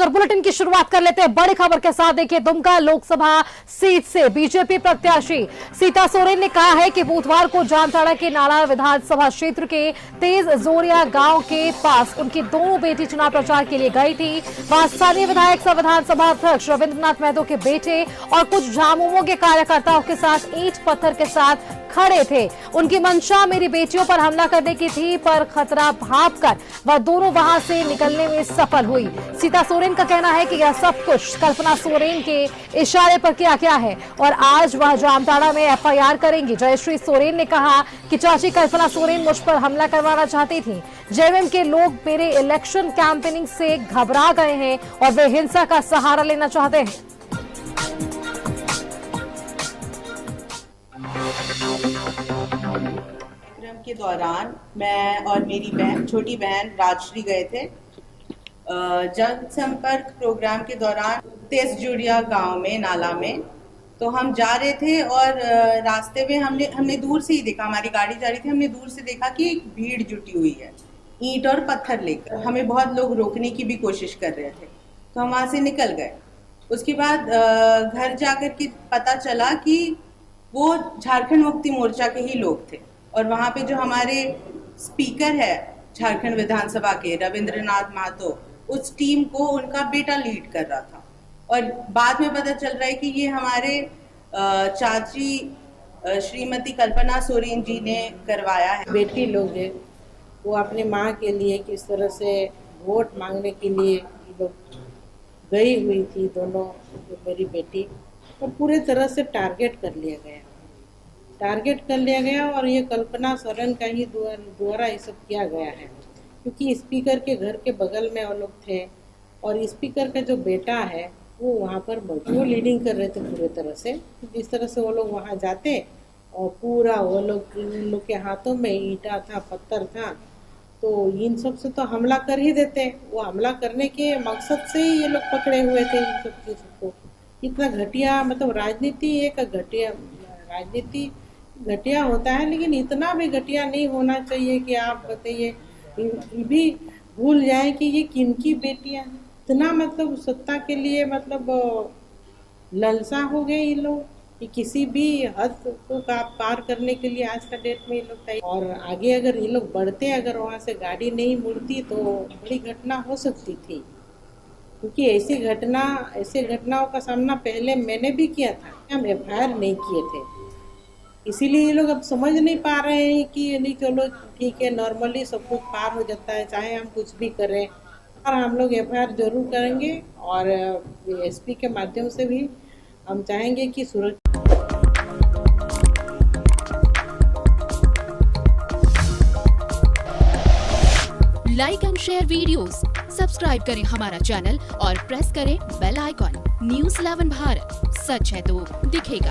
और बुलेटिन की शुरुआत कर लेते हैं बड़ी खबर के साथ। देखिए, दुमका लोकसभा सीट से बीजेपी प्रत्याशी सीता सोरेन ने कहा है कि बुधवार को जामताड़ा के नाला विधानसभा क्षेत्र के तेज जोरिया गांव के पास उनकी दोनों बेटी चुनाव प्रचार के लिए गई थी। वहां स्थानीय विधायक सह विधानसभा अध्यक्ष रविंद्रनाथ महतो के बेटे और कुछ झामुमो के कार्यकर्ताओं के साथ ईंट पत्थर के साथ खड़े थे। उनकी मंशा मेरी बेटियों पर हमला करने की थी, पर खतरा भांपकर वह दोनों वहां से निकलने में सफल हुई। सीता सोरेन का कहना है कि यह सब कुछ कल्पना सोरेन के इशारे पर किया गया है और आज वह जामताड़ा में एफआईआर करेंगी। जयश्री सोरेन ने कहा कि चाची कल्पना सोरेन मुझ पर हमला करवाना चाहती थी। जेएमएम के लोग मेरे इलेक्शन कैंपेनिंग से घबरा गए हैं और वे हिंसा का सहारा लेना चाहते हैं। कार्यक्रम के दौरान मैं और मेरी छोटी बहन राजश्री गए थे जनसंपर्क प्रोग्राम के दौरान तेज जुड़िया गांव में नाला में। तो हम जा रहे थे और रास्ते में हमने दूर से ही देखा, हमारी गाड़ी जा रही थी, हमने दूर से देखा कि एक भीड़ जुटी हुई है ईंट और पत्थर लेकर। हमें बहुत लोग रोकने की भी कोशिश कर रहे थे, तो हम वहां से निकल गए। उसके बाद घर जाकर के पता चला कि वो झारखंड मुक्ति मोर्चा के ही लोग थे और वहाँ पे जो हमारे स्पीकर है झारखंड विधानसभा के रविंद्रनाथ महतो, उस टीम को उनका बेटा लीड कर रहा था। और बाद में पता चल रहा है कि ये हमारे चाची श्रीमती कल्पना सोरेन जी ने करवाया है। बेटी लोग है वो अपने माँ के लिए किस तरह से वोट मांगने के लिए लोग गई हुई थी, दोनों मेरी बेटी, और पूरे तरह से टारगेट कर लिया गया और ये कल्पना सोरेन का ही द्वारा ये सब किया गया है, क्योंकि स्पीकर के घर के बगल में वो लोग थे और स्पीकर का जो बेटा है वो वहाँ पर वो लीडिंग कर रहे थे पूरे तरह से। जिस तरह से वो लोग वहाँ जाते और पूरा वो लोग के हाथों में ईंटा था, पत्थर था, तो इन सब से तो हमला कर ही देते। वो हमला करने के मकसद से ही ये लोग पकड़े हुए थे इन सब चीज़ों को। इतना घटिया, मतलब राजनीति घटिया होता है, लेकिन इतना भी घटिया नहीं होना चाहिए कि आप बताइए ये भी भूल जाए कि ये किनकी बेटियां। इतना मतलब सत्ता के लिए मतलब ललसा हो गए ये लोग कि किसी भी हद को पार करने के लिए आज का डेट में ये लोग तैयार। और आगे अगर ये लोग बढ़ते, अगर वहाँ से गाड़ी नहीं मुड़ती तो बड़ी घटना हो सकती थी, क्योंकि ऐसी घटनाओं का सामना पहले मैंने भी किया था। हम एफआईआर नहीं किए थे, इसीलिए ये लोग अब समझ नहीं पा रहे हैं कि नहीं चलो ठीक है, नॉर्मली सब कुछ पार हो जाता है चाहे हम कुछ भी करें। और हम लोग एफआईआर जरूर करेंगे और एसपी के माध्यम से भी हम चाहेंगे कि सुरक्षा। Like and share videos, subscribe करें हमारा चैनल और प्रेस करें बेल आइकॉन। न्यूज़ 11 भारत, सच है तो दिखेगा।